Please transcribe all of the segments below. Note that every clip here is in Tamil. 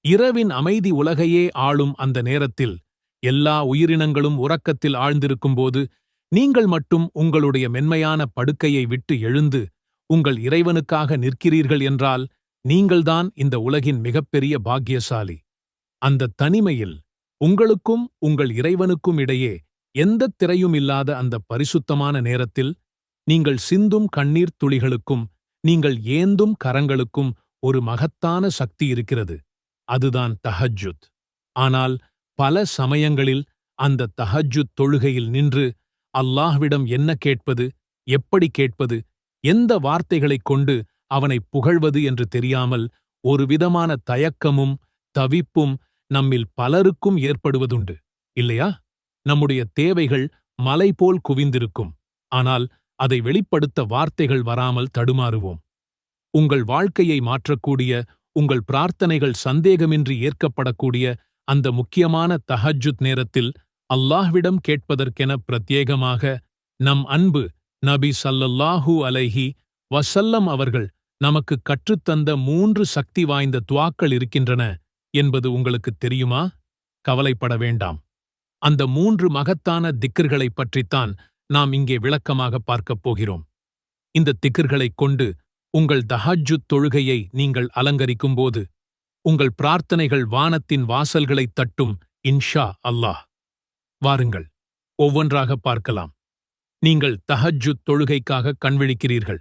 இரவின் அமைதி உலகையே ஆளும் அந்த நேரத்தில், எல்லா உயிரினங்களும் உறக்கத்தில் ஆழ்ந்திருக்கும்போது, நீங்கள் மட்டும் உங்களுடைய மென்மையான படுக்கையை விட்டு எழுந்து உங்கள் இறைவனுக்காக நிற்கிறீர்கள் என்றால், நீங்கள்தான் இந்த உலகின் மிகப்பெரிய பாக்கியசாலி. அந்த தனிமையில் உங்களுக்கும் உங்கள் இறைவனுக்கும் இடையே எந்தத் திரையும் இல்லாத அந்த பரிசுத்தமான நேரத்தில், நீங்கள் சிந்தும் கண்ணீர் துளிகளுக்கும் நீங்கள் ஏந்தும் கரங்களுக்கும் ஒரு மகத்தான சக்தி இருக்கிறது. அதுதான் தஹஜ்ஜுத். ஆனால் பல சமயங்களில் அந்த தஹஜ்ஜுத் தொழுகையில் நின்று அல்லாஹ்விடம் என்ன கேட்பது, எப்படி கேட்பது, எந்த வார்த்தைகளைக் கொண்டு அவனை புகழ்வது என்று தெரியாமல் ஒருவிதமான தயக்கமும் தவிப்பும் நம்மில் பலருக்கும் ஏற்படுவதுண்டு, இல்லையா? நம்முடைய தேவைகள் மலை போல் குவிந்திருக்கும். ஆனால் அதை வெளிப்படுத்த வார்த்தைகள் வராமல் தடுமாறுவோம். உங்கள் வாழ்க்கையை மாற்றக்கூடிய, உங்கள் பிரார்த்தனைகள் சந்தேகமின்றி ஏற்கப்படக்கூடிய அந்த முக்கியமான தஹஜ்ஜுத் நேரத்தில் அல்லாஹ்விடம் கேட்பதற்கென பிரத்யேகமாக நம் அன்பு நபி ஸல்லல்லாஹு அலைஹி வஸல்லம் அவர்கள் நமக்கு கற்றுத்தந்த 3 சக்தி வாய்ந்த துஆக்கள் இருக்கின்றன என்பது உங்களுக்குத் தெரியுமா? கவலைப்பட வேண்டாம். அந்த 3 மகத்தான திக்ர்களைப் பற்றித்தான் நாம் இங்கே விளக்கமாக பார்க்கப் போகிறோம். இந்த திக்ர்களைக் கொண்டு உங்கள் தஹஜ்ஜுத் தொழுகையை நீங்கள் அலங்கரிக்கும்போது, உங்கள் பிரார்த்தனைகள் வானத்தின் வாசல்களைத் தட்டும் இன்ஷா அல்லாஹ். வாருங்கள், ஒவ்வொன்றாக பார்க்கலாம். நீங்கள் தஹஜ்ஜுத் தொழுகைக்காக கண்விழிக்கிறீர்கள்.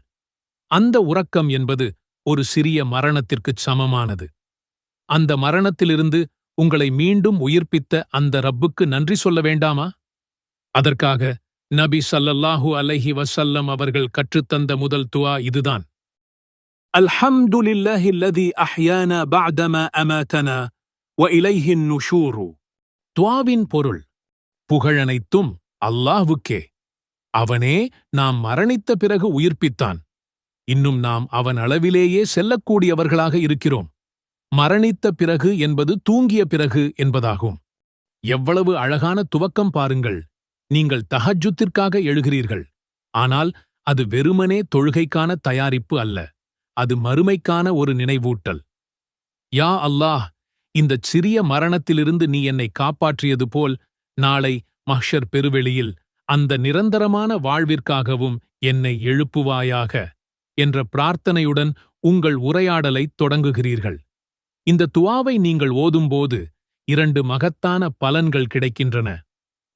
அந்த உறக்கம் என்பது ஒரு சிறிய மரணத்திற்குச் சமமானது. அந்த மரணத்திலிருந்து உங்களை மீண்டும் உயிர்ப்பித்த அந்த ரப்புக்கு நன்றி சொல்ல வேண்டாமா? அதற்காக நபி ஸல்லல்லாஹு அலைஹி வஸல்லம் அவர்கள் கற்றுத்தந்த முதல் துஆ இதுதான். அல்ஹம்துலில்லாஹி அல்லதி அஹ்யானா பஅதமா அமாதனா வ இலைஹின் நுஷூரு. துஆவின் பொருள், புகழனைத்தும் அல்லாஹ்வுக்கே. அவனே நாம் மரணித்த பிறகு உயிர்ப்பித்தான். இன்னும் நாம் அவன் அளவிலேயே செல்லக்கூடியவர்களாக இருக்கிறோம். மரணித்த பிறகு என்பது தூங்கிய பிறகு என்பதாகும். எவ்வளவு அழகான துவக்கம் பாருங்கள். நீங்கள் தஹஜ்ஜுத்திற்காக எழுகிறீர்கள். ஆனால் அது வெறுமனே தொழுகைக்கான தயாரிப்பு அல்ல. அது மறுமைக்கான ஒரு நினைவூட்டல். யா அல்லாஹ், இந்தச் சிறிய மரணத்திலிருந்து நீ என்னை காப்பாற்றியது போல் நாளை மஹ்ஷர் பெருவெளியில் அந்த நிரந்தரமான வாழ்விற்காகவும் என்னை எழுப்புவாயாக என்ற பிரார்த்தனையுடன் உங்கள் உரையாடலைத் தொடங்குகிறீர்கள். இந்த துஆவை நீங்கள் ஓதும்போது 2 மகத்தான பலன்கள் கிடைக்கின்றன.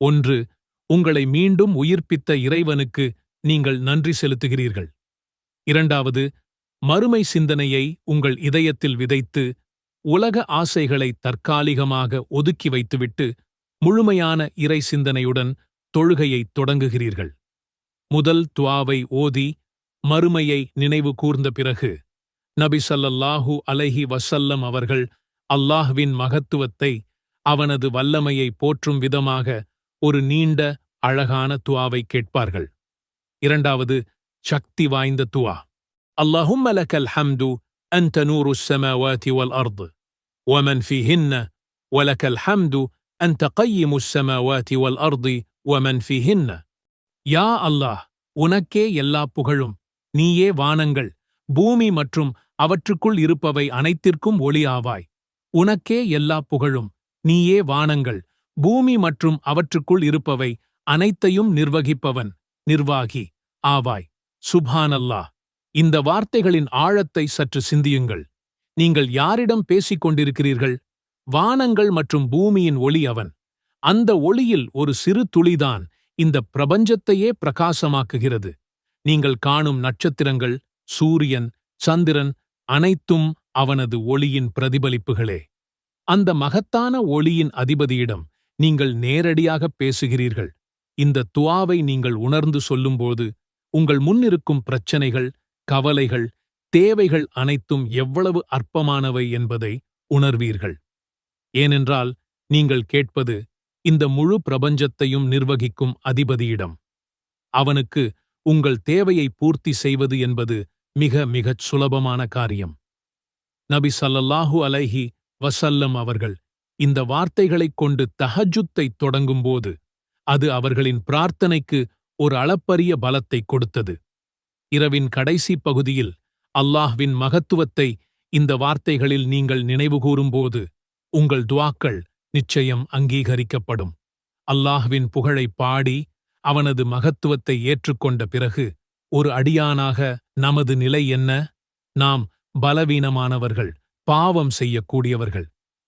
ஒன்று, உங்களை மீண்டும் உயிர்ப்பித்த இறைவனுக்கு நீங்கள் நன்றி செலுத்துகிறீர்கள். இரண்டாவது, மறுமை சிந்தனையை உங்கள் இதயத்தில் விதைத்து உலக ஆசைகளை தற்காலிகமாக ஒதுக்கி வைத்துவிட்டு முழுமையான இறை சிந்தனையுடன் தொழுகையைத் தொடங்குகிறீர்கள். முதல் துஆவை ஓதி மறுமையை நினைவு கூர்ந்த பிறகு நபி ஸல்லல்லாஹு அலைஹி வஸல்லம் அவர்கள் அல்லாஹ்வின் மகத்துவத்தை, அவனது வல்லமையை போற்றும் விதமாக ஒரு நீண்ட அழகான துஆவை கேட்பார்கள். இரண்டாவது, சக்தி வாய்ந்த துஆ. அல்லாஹும்ம லக்கல் ஹம்து அன்த நூருஸ் ஸமாவாதி வல் அர்த் வமன் ஃபீஹின்ன வலக்கல் ஹம்து அன்த கய்யிமுஸ் ஸமாவாதி வல் அர்த் வமன் ஃபீஹின்ன. யா அல்லாஹ், உனக்கே எல்லா புகழும். நீயே வானங்கள், பூமி மற்றும் அவற்றுக்குள் இருப்பவை அனைத்திற்கும் ஒளியாவாய். உனக்கே எல்லா புகழும். நீயே வானங்கள், பூமி மற்றும் அவற்றுக்குள் இருப்பவை அனைத்தையும் நிர்வகிப்பவன், நிர்வாகி ஆவாய். சுப்ஹானல்லாஹ். இந்த வார்த்தைகளின் ஆழத்தை சற்று சிந்தியுங்கள். நீங்கள் யாரிடம் பேசிக் கொண்டிருக்கிறீர்கள்? வானங்கள் மற்றும் பூமியின் ஒளி அவன். அந்த ஒளியில் ஒரு சிறு துளிதான் இந்த பிரபஞ்சத்தையே பிரகாசமாக்குகிறது. நீங்கள் காணும் நட்சத்திரங்கள், சூரியன், சந்திரன் அனைத்தும் அவனது ஒளியின் பிரதிபலிப்புகளே. அந்த மகத்தான ஒளியின் அதிபதியிடம் நீங்கள் நேரடியாக பேசுகிறீர்கள். இந்த துஆவை நீங்கள் உணர்ந்து சொல்லும்போது உங்கள் முன்னிருக்கும் பிரச்சனைகள், கவலைகள், தேவைகள் அனைத்தும் எவ்வளவு அற்பமானவை என்பதை உணர்வீர்கள். ஏனென்றால் நீங்கள் கேட்பது இந்த முழு பிரபஞ்சத்தையும் நிர்வகிக்கும் அதிபதியிடம். அவனுக்கு உங்கள் தேவையை பூர்த்தி செய்வது என்பது மிக மிகச் சுலபமான காரியம். நபி ஸல்லல்லாஹு அலைஹி வஸல்லம் அவர்கள் இந்த வார்த்தைகளைக் கொண்டு தஹஜ்ஜுத்தைத் தொடங்கும்போது அது அவர்களின் பிரார்த்தனைக்கு ஒரு அளப்பரிய பலத்தைக் கொடுத்தது. இரவின் கடைசி பகுதியில் அல்லாஹ்வின் மகத்துவத்தை இந்த வார்த்தைகளில் நீங்கள் நினைவுகூரும்போது உங்கள் துஆக்கள் நிச்சயம் அங்கீகரிக்கப்படும். அல்லாஹ்வின் புகழைப் பாடி அவனது மகத்துவத்தை ஏற்றுக்கொண்ட பிறகு ஒரு அடியானாக நமது நிலை என்ன? நாம் பலவீனமானவர்கள், பாவம் செய்யக்கூடியவர்கள்.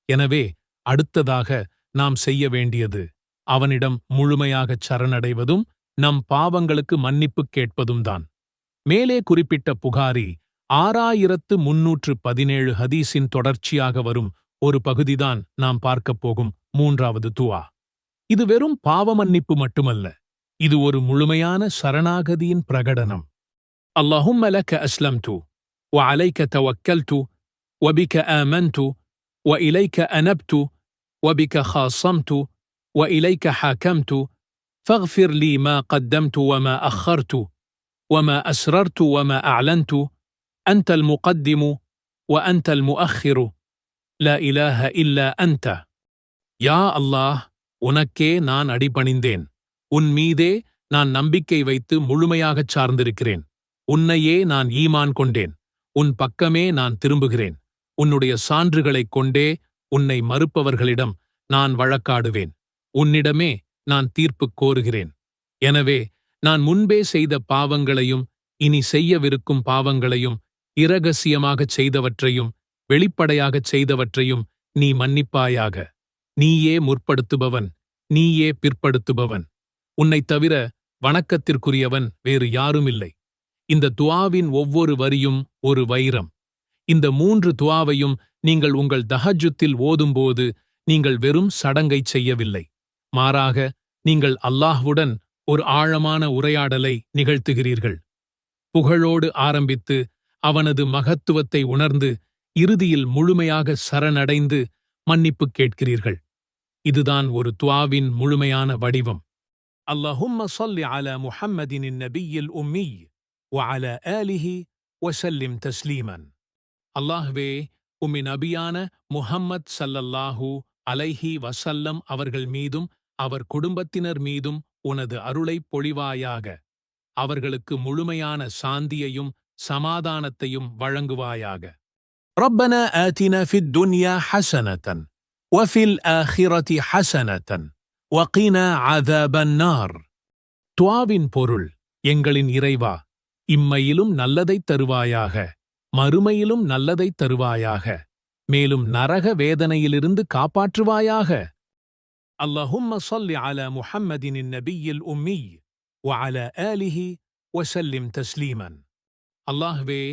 எனவே அடுத்ததாக நாம் செய்ய வேண்டியது அவனிடம் முழுமையாகச் சரணடைவதும் நம் பாவங்களுக்கு மன்னிப்புக் கேட்பதும்தான். மேலே குறிப்பிட்ட புகாரி 6317 ஹதீஸின் தொடர்ச்சியாக வரும் ஒரு பகுதிதான் நாம் பார்க்கப் போகும் 3வது துஆ. இது வெறும் பாவ மன்னிப்பு மட்டுமல்ல, இது ஒரு முழுமையான சரணாகதியின் பிரகடனம். அல்லாஹும்ம லக அஸ்லம்து وعليك توكلت وبك آمنت وإليك أنبت وبك خاصمت وإليك حاكمت فاغفر لي ما قدمت وما أخرت وما أسررت وما أعلنت أنت المقدم وأنت المؤخر لا إله إلا أنت. யா அல்லாஹ், உனக்கே நான் அடிபணிந்தேன். உன் மீதே நான் நம்பிக்கை வைத்து முழுமையாகச் சார்ந்திருக்கிறேன். உன்னையே நான் ஈமான் கொண்டேன். உன் பக்கமே நான் திரும்புகிறேன். உன்னுடைய சான்றுகளைக் கொண்டே உன்னை மறுப்பவர்களிடம் நான் வழக்காடுவேன். உன்னிடமே நான் தீர்ப்புக் கோருகிறேன். எனவே நான் முன்பே செய்த பாவங்களையும் இனி செய்யவிருக்கும் பாவங்களையும் இரகசியமாகச் செய்தவற்றையும் வெளிப்படையாகச் செய்தவற்றையும் நீ மன்னிப்பாயாக. நீயே முற்படுத்துபவன், நீயே பிற்படுத்துபவன். உன்னைத் தவிர வணக்கத்திற்குரியவன் வேறு யாருமில்லை. இந்த துஆவின் ஒவ்வொரு வரியும் ஒரு வைரம். இந்த 3 துஆவையும் நீங்கள் உங்கள் தஹஜ்ஜுத்தில் ஓதும்போது நீங்கள் வெறும் சடங்கைச் செய்யவில்லை. மாறாக நீங்கள் அல்லாஹ்வுடன் ஒரு ஆழமான உரையாடலை நிகழ்த்துகிறீர்கள். புகழோடு ஆரம்பித்து அவனது மகத்துவத்தை உணர்ந்து இறுதியில் முழுமையாக சரணடைந்து மன்னிப்புக் கேட்கிறீர்கள். இதுதான் ஒரு துஆவின் முழுமையான வடிவம். அல்லாஹும்ம ஸல்லி அலா முஹம்மதின் நபியில் உம்மி وعلى آله وسلم تسليما. அல்லாஹ்வே, உம்மின் நபியான முஹம்மத் ஸல்லல்லாஹு அலைஹி வஸல்லம் அவர்கள் மீதும் அவர் குடும்பத்தினர் மீதும் உனது அருளைப் பொழிவாயாக. அவர்களுக்கு முழுமையான சாந்தியையும் சமாதானத்தையும் வழங்குவாயாக. ربنا آتنا في الدنيا حسنة وفي الآخرة حسنة وقنا عذاب النار. துஆவின் பொருள்: எங்களின் இறைவா, இம்மையிலும் நல்லதைத் தருவாயாக, மறுமையிலும் நல்லதைத் தருவாயாக, மேலும் நரக வேதனையிலிருந்து காப்பாற்றுவாயாக. அல்லாஹும்ம ஸல்லி அலா முஹம்மதின் நபியில் உம்மி وعلى آله وسلم تسليما. அல்லாஹ்வே,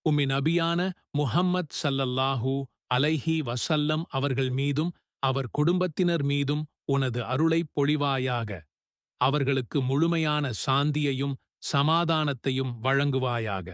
உம்மின் நபியான முஹம்மத் ஸல்லல்லாஹு அலைஹி வஸல்லம் அவர்கள் மீதும் அவர் குடும்பத்தினர் மீதும் உனது அருளைப் பொழிவாயாக. அவர்களுக்கு முழுமையான சாந்தியையும் சமாதானத்தையும் வழங்குவாயாக.